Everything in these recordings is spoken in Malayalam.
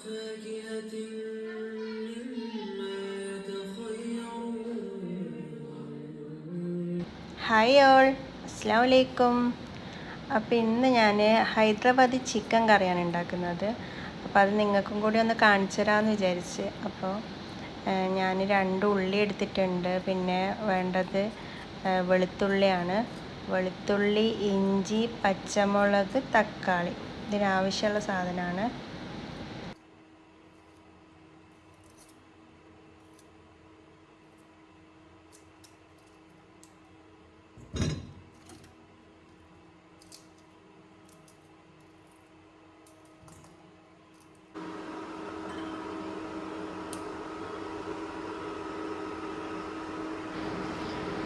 وفاكهة مما يتخيرون. ഹായ് ഓൾ, അസ്സലാമു അലൈക്കും. അപ്പോൾ ഇന്ന് ഞാൻ ഹൈദരാബാദി ചിക്കൻ കറിയാണ് ഉണ്ടാക്കുന്നത്. അപ്പോൾ അത് നിങ്ങൾക്കും കൂടി ഒന്ന് കാണിച്ചു തരാമെന്ന് വിചാരിച്ച്. അപ്പോൾ ഞാൻ 2 ഉള്ളി എടുത്തിട്ടുണ്ട്. പിന്നെ വേണ്ടത് വെളുത്തുള്ളിയാണ്. വെളുത്തുള്ളി, ഇഞ്ചി, പച്ചമുളക്, തക്കാളി ഇതിനാവശ്യമുള്ള സാധനമാണ്.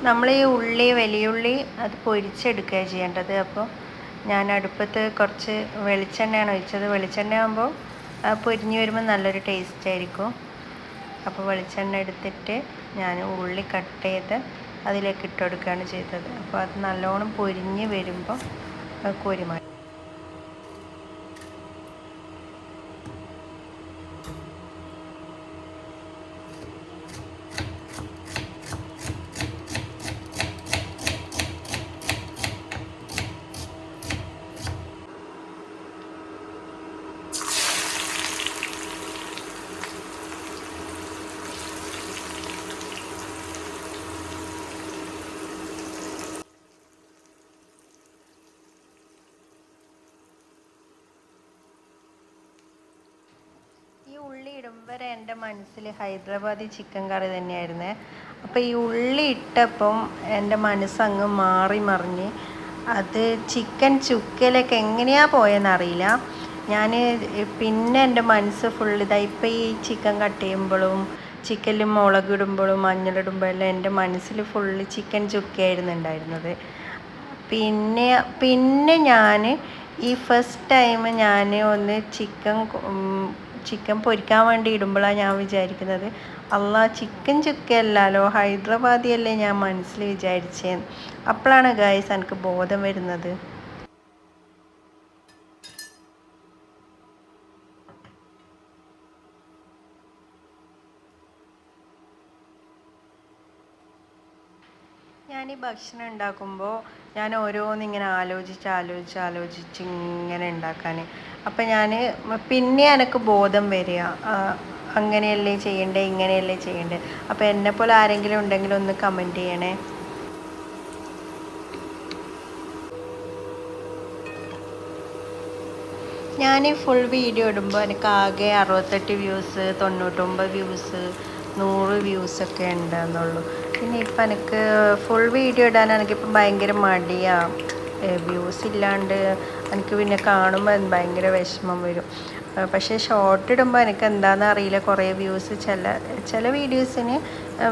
നമ്മൾ ഈ ഉള്ളി, വലിയുള്ളി അത് പൊരിച്ചെടുക്കുകയാണ് ചെയ്യേണ്ടത്. അപ്പോൾ ഞാൻ അടുപ്പത്ത് കുറച്ച് വെളിച്ചെണ്ണയാണ് ഒഴിച്ചത്. വെളിച്ചെണ്ണ ആകുമ്പോൾ പൊരിഞ്ഞ് വരുമ്പോൾ നല്ലൊരു ടേസ്റ്റ് ആയിരിക്കും. അപ്പോൾ വെളിച്ചെണ്ണ എടുത്തിട്ട് ഞാൻ ഉള്ളി കട്ട് ചെയ്ത് അതിലേക്ക് ഇട്ട് കൊടുക്കുകയാണ് ചെയ്തത്. അപ്പോൾ അത് നല്ലോണം പൊരിഞ്ഞ് വരുമ്പോൾ കോരി മാറ്റി. ഈ ഉള്ളി ഇടുമ്പോൾ എൻ്റെ മനസ്സിൽ ഹൈദരാബാദി ചിക്കൻ കറി തന്നെയായിരുന്നേ. അപ്പോൾ ഈ ഉള്ളി ഇട്ടപ്പം എൻ്റെ മനസ്സങ്ങ് മാറി മറിഞ്ഞ് അത് ചിക്കൻ ചുക്കയിലൊക്കെ എങ്ങനെയാണ് പോയെന്നറിയില്ല. ഞാൻ പിന്നെ എൻ്റെ മനസ്സ് ഫുൾ ഇതായി. ഇപ്പോൾ ഈ ചിക്കൻ കട്ട് ചെയ്യുമ്പോഴും ചിക്കനിൽ മുളക് ഇടുമ്പോഴും മഞ്ഞളിടുമ്പോഴെല്ലാം എൻ്റെ മനസ്സിൽ ഫുള്ള് ചിക്കൻ ചുക്കയായിരുന്നു ഉണ്ടായിരുന്നത്. പിന്നെ ഞാൻ ഈ ഫസ്റ്റ് ടൈം ഞാൻ ഒന്ന് ചിക്കൻ പൊരിക്കാൻ വേണ്ടി ഇടുമ്പോഴാണ് ഞാൻ വിചാരിക്കുന്നത്, അല്ലാ ചിക്കൻ ചുക്കയല്ലല്ലോ ഹൈദരാബാദിയല്ലേ ഞാൻ മനസ്സിൽ വിചാരിച്ചത്. അപ്പോഴാണ് ഗൈസ് എനിക്ക് ബോധം വരുന്നത്. ഞാൻ ഈ ഭക്ഷണം ഉണ്ടാക്കുമ്പോൾ ഞാൻ ഓരോന്നിങ്ങനെ ആലോചിച്ച് ഇങ്ങനെ ഉണ്ടാക്കാൻ. അപ്പം പിന്നെ എനിക്ക് ബോധം വരിക, അങ്ങനെയല്ലേ ചെയ്യണ്ടേ, ഇങ്ങനെയല്ലേ ചെയ്യണ്ടേ. അപ്പോൾ എന്നെപ്പോലെ ആരെങ്കിലും ഉണ്ടെങ്കിൽ ഒന്ന് കമൻറ്റ് ചെയ്യണേ. ഞാൻ ഫുൾ വീഡിയോ ഇടുമ്പോൾ എനിക്ക് ആകെ 68 വ്യൂസ്, 99 വ്യൂസ്, 100 വ്യൂസൊക്കെ ഉണ്ടെന്നുള്ളൂ. പിന്നെ ഇപ്പം എനിക്ക് ഫുൾ വീഡിയോ ഇടാൻ എനിക്കിപ്പം ഭയങ്കര മടിയാണ്. വ്യൂസ് ഇല്ലാണ്ട് എനിക്ക് പിന്നെ കാണുമ്പോൾ ഭയങ്കര വിഷമം വരും. പക്ഷേ ഷോർട്ട് ഇടുമ്പോൾ എനിക്ക് എന്താണെന്ന് അറിയില്ല, കുറേ വ്യൂസ്, ചില വീഡിയോസിന്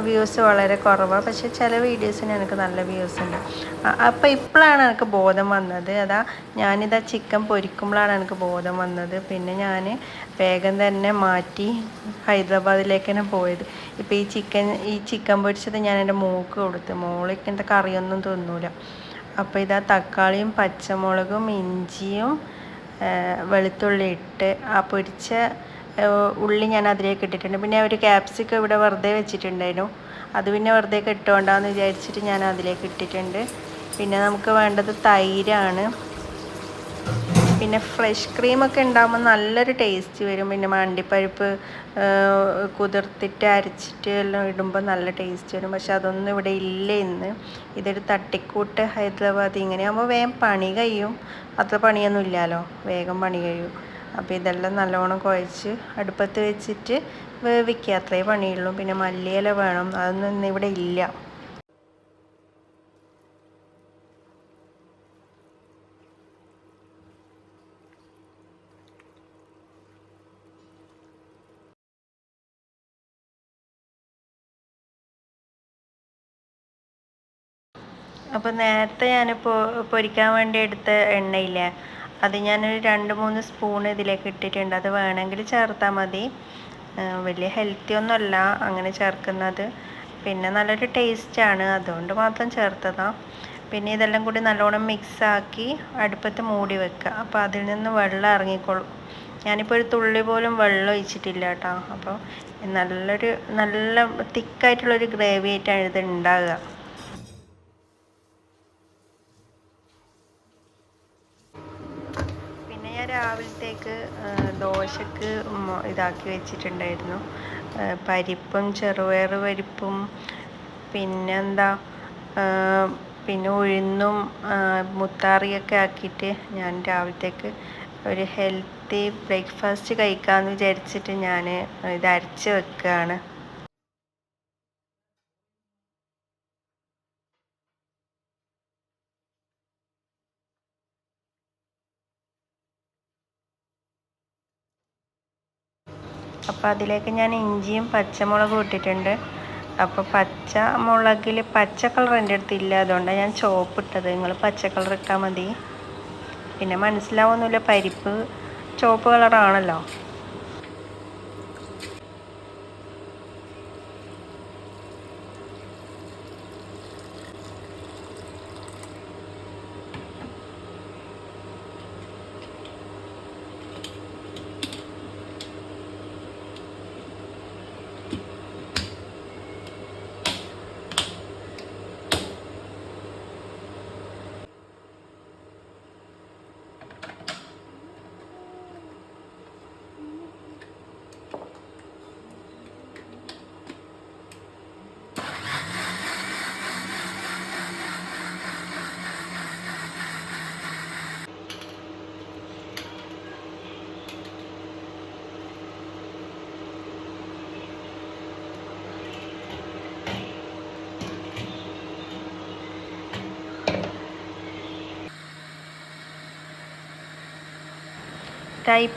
വ്യൂസ് വളരെ കുറവാണ്. പക്ഷേ ചില വീഡിയോസിന് എനിക്ക് നല്ല വ്യൂസ് ഉണ്ട്. അപ്പോൾ ഇപ്പോഴാണ് എനിക്ക് ബോധം വന്നത്. ഞാനിതാ ചിക്കൻ പൊരിക്കുമ്പോഴാണ് എനിക്ക് ബോധം വന്നത്. പിന്നെ ഞാൻ വേഗം തന്നെ മാറ്റി ഹൈദരാബാദിലേക്ക് തന്നെ പോയത്. ഇപ്പോൾ ഈ ചിക്കൻ പൊരിച്ചത് ഞാൻ എൻ്റെ മോൾക്ക് കൊടുത്തു. മോൾക്ക് എൻ്റെ കറിയൊന്നും തിന്നൂല. അപ്പോൾ ഇതാ തക്കാളിയും പച്ചമുളകും ഇഞ്ചിയും വെളുത്തുള്ളി ഇട്ട് ആ പൊരിച്ച ഉള്ളി ഞാൻ അതിലേക്ക് ഇട്ടിട്ടുണ്ട്. പിന്നെ ഒരു ക്യാപ്സിക്കം ഇവിടെ വെറുതെ വെച്ചിട്ടുണ്ടായിരുന്നു. അത് പിന്നെ വെറുതെ ഇട്ടുകൊണ്ടാന്ന് വിചാരിച്ചിട്ട് ഞാൻ അതിലേക്ക് ഇട്ടിട്ടുണ്ട്. പിന്നെ നമുക്ക് വേണ്ടത് തൈരാണ്. പിന്നെ ഫ്രഷ് ക്രീമൊക്കെ ഉണ്ടാകുമ്പോൾ നല്ലൊരു ടേസ്റ്റ് വരും. പിന്നെ അണ്ടിപ്പരിപ്പ് കുതിർത്തിട്ട് അരച്ചിട്ട് എല്ലാം ഇടുമ്പോൾ നല്ല ടേസ്റ്റ് വരും. പക്ഷെ അതൊന്നും ഇവിടെ ഇല്ല ഇന്ന്. ഇതൊരു തട്ടിക്കൂട്ട് ഹൈദരാബാദി. ഇങ്ങനെയാകുമ്പോൾ വേഗം പണി കഴിയും. അത്ര പണിയൊന്നും ഇല്ലല്ലോ, വേഗം പണി കഴിയും. അപ്പോൾ ഇതെല്ലാം നല്ലോണം കുഴച്ച് അടുപ്പത്ത് വെച്ചിട്ട് വേവിക്കുക, അത്രേ പണിയുള്ളൂ. പിന്നെ മല്ലിയില വേണം, അതൊന്നും ഇന്നിവിടെ ഇല്ല. അപ്പോൾ നേരത്തെ ഞാൻ പൊരിക്കാൻ വേണ്ടി എടുത്ത എണ്ണയില്ലേ, അത് ഞാനൊരു 2-3 സ്പൂൺ ഇതിലേക്ക് ഇട്ടിട്ടുണ്ട്. അത് വേണമെങ്കിൽ ചേർത്താൽ മതി. വലിയ ഹെൽത്തി ഒന്നുമല്ല അങ്ങനെ ചേർക്കുന്നത്. പിന്നെ നല്ലൊരു ടേസ്റ്റാണ്, അതുകൊണ്ട് മാത്രം ചേർത്തതാണ്. പിന്നെ ഇതെല്ലാം കൂടി നല്ലോണം മിക്സാക്കി അടുപ്പത്ത് മൂടി വെക്കുക. അപ്പോൾ അതിൽ നിന്ന് വെള്ളം ഇറങ്ങിക്കോളും. ഞാനിപ്പോൾ ഒരു തുള്ളി പോലും വെള്ളം ഒഴിച്ചിട്ടില്ല കേട്ടോ. അപ്പോൾ നല്ല തിക്കായിട്ടുള്ളൊരു ഗ്രേവി ആയിട്ടാണ് ഇത് ഉണ്ടാകുക. പിന്നെ ഞാൻ രാവിലത്തേക്ക് ദോശക്ക് ഇതാക്കി വെച്ചിട്ടുണ്ടായിരുന്നു. പരിപ്പും ചെറുപയർ പരിപ്പും പിന്നെന്താ പിന്നെ ഉഴുന്നും മുത്താറിയൊക്കെ ആക്കിയിട്ട് ഞാൻ രാവിലത്തേക്ക് ഒരു ഹെൽത്തി ബ്രേക്ക്ഫാസ്റ്റ് കഴിക്കാമെന്ന് വിചാരിച്ചിട്ട് ഞാൻ ഇത് അരച്ച് വെക്കുകയാണ്. അപ്പോൾ അതിലേക്ക് ഞാൻ ഇഞ്ചിയും പച്ചമുളകും ഇട്ടിട്ടുണ്ട്. അപ്പോൾ പച്ചമുളകിൽ പച്ച കളർ എൻ്റെ അടുത്തില്ല, അതുകൊണ്ടാണ് ഞാൻ ചുവപ്പ് ഇട്ടത്. നിങ്ങൾ പച്ച കളർ ഇട്ടാൽ മതി. പിന്നെ മനസ്സിലാവുന്നില്ല, പരിപ്പ് ചുവപ്പ് കളറാണല്ലോ.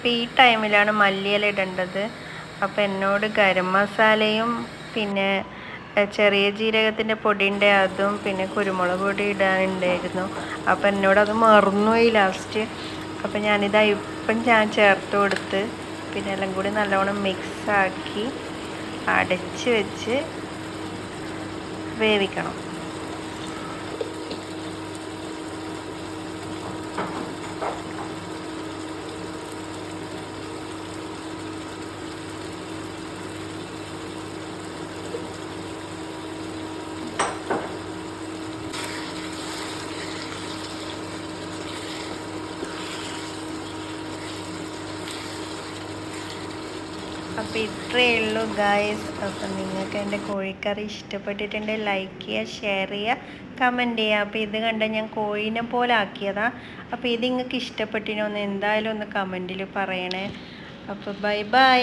ഈ ടൈമിലാണ് മല്ലിയില ഇടേണ്ടത്. അപ്പോൾ എന്നോട് ഗരം മസാലയും പിന്നെ ചെറിയ ജീരകത്തിൻ്റെ പൊടിൻ്റെ അതും പിന്നെ കുരുമുളക് പൊടി ഇടാനുണ്ടായിരുന്നു. അപ്പോൾ എന്നോടത് മറന്നുപോയി ലാസ്റ്റ്. അപ്പോൾ ഇപ്പം ഞാൻ ചേർത്ത് കൊടുത്ത് പിന്നെ എല്ലാം കൂടി നല്ലോണം മിക്സാക്കി അടച്ച് വെച്ച് വേവിക്കണം. അപ്പോൾ ഇത്രയേ ഉള്ളൂ ഗായ്സ്. അപ്പം നിങ്ങൾക്ക് എൻ്റെ കോഴിക്കറി ഇഷ്ടപ്പെട്ടിട്ടുണ്ടെങ്കിൽ ലൈക്ക് ചെയ്യുക, ഷെയർ ചെയ്യുക, കമൻറ്റ് ചെയ്യുക. അപ്പോൾ ഇത് കണ്ട ഞാൻ കോഴീനെ പോലെ ആക്കിയതാണ്. അപ്പോൾ ഇത് നിങ്ങൾക്ക് ഇഷ്ടപ്പെട്ടിനോ എന്ന് എന്തായാലും ഒന്ന് കമൻറ്റിൽ പറയണേ. അപ്പോൾ ബൈ ബൈ.